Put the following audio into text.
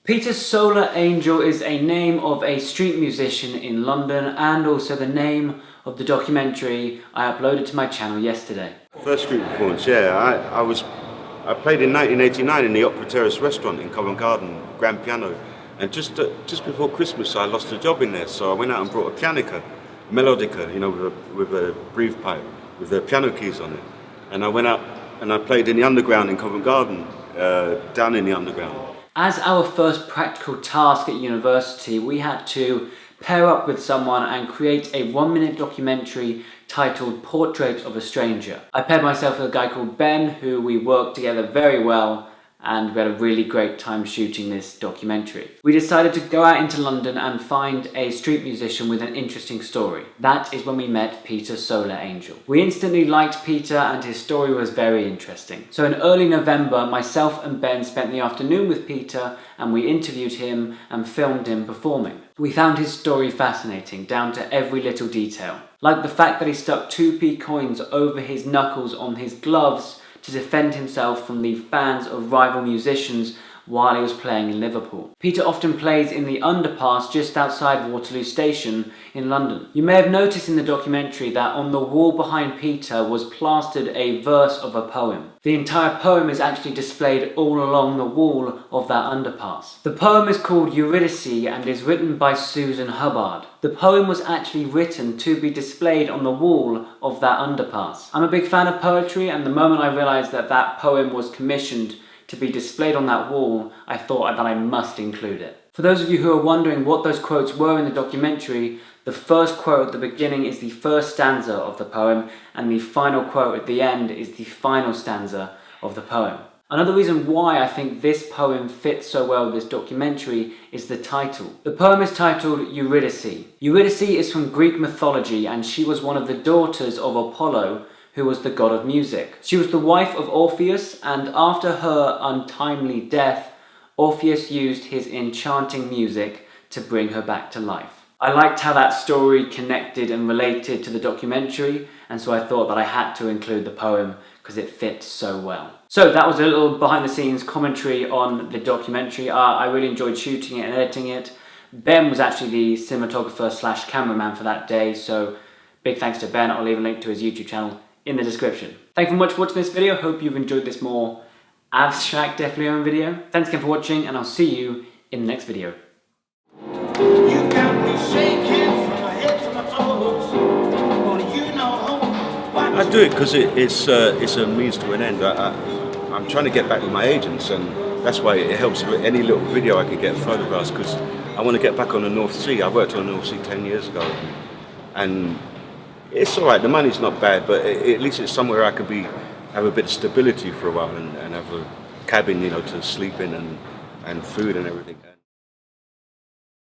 Peter Solar Angel is a name of a street musician in London and also the name of the documentary I uploaded to my channel yesterday. First street performance, yeah. I played in 1989 in the Opera Terrace restaurant in Covent Garden, grand piano. And just before Christmas I lost a job in there, so I went out and brought a pianica, melodica, you know, with a breathe pipe, with the piano keys on it. And I went out and I played in the underground in Covent Garden, down in the underground. As our first practical task at university, we had to pair up with someone and create a 1-minute documentary titled Portrait of a Stranger. I paired myself with a guy called Ben, who we worked together very well, and we had a really great time shooting this documentary. We decided to go out into London and find a street musician with an interesting story. That is when we met Peter Solar Angel. We instantly liked Peter and his story was very interesting. So in early November, myself and Ben spent the afternoon with Peter and we interviewed him and filmed him performing. We found his story fascinating, down to every little detail. Like the fact that he stuck 2p coins over his knuckles on his gloves to defend himself from the fans of rival musicians while he was playing in Liverpool. Peter often plays in the underpass just outside Waterloo Station in London. You may have noticed in the documentary that on the wall behind Peter was plastered a verse of a poem. The entire poem is actually displayed all along the wall of that underpass. The poem is called Eurydice and is written by Susan Hubbard. The poem was actually written to be displayed on the wall of that underpass. I'm a big fan of poetry, and the moment I realised that that poem was commissioned to be displayed on that wall, I thought that I must include it. For those of you who are wondering what those quotes were in the documentary, the first quote at the beginning is the first stanza of the poem, and the final quote at the end is the final stanza of the poem. Another reason why I think this poem fits so well with this documentary is the title. The poem is titled Eurydice. Eurydice is from Greek mythology, and she was one of the daughters of Apollo, who was the god of music. She was the wife of Orpheus, and after her untimely death, Orpheus used his enchanting music to bring her back to life. I liked how that story connected and related to the documentary, and so I thought that I had to include the poem because it fits so well. So that was a little behind the scenes commentary on the documentary. I really enjoyed shooting it and editing it. Ben was actually the cinematographer / cameraman for that day, so big thanks to Ben. I'll leave a link to his YouTube channel in the description. Thank you very much for watching this video. Hope you've enjoyed this more abstract DefinitelyOwen video. Thanks again for watching, and I'll see you in the next video. You got me shaking from my head to my toes. Well, you know what I do it because it's a means to an end. I'm trying to get back with my agents, and that's why it helps with any little video I can get photographs, because I want to get back on the North Sea. I worked on the North Sea 10 years ago, and it's all right. The money's not bad, but at least it's somewhere I could have a bit of stability for a while and have a cabin, you know, to sleep in and food and everything.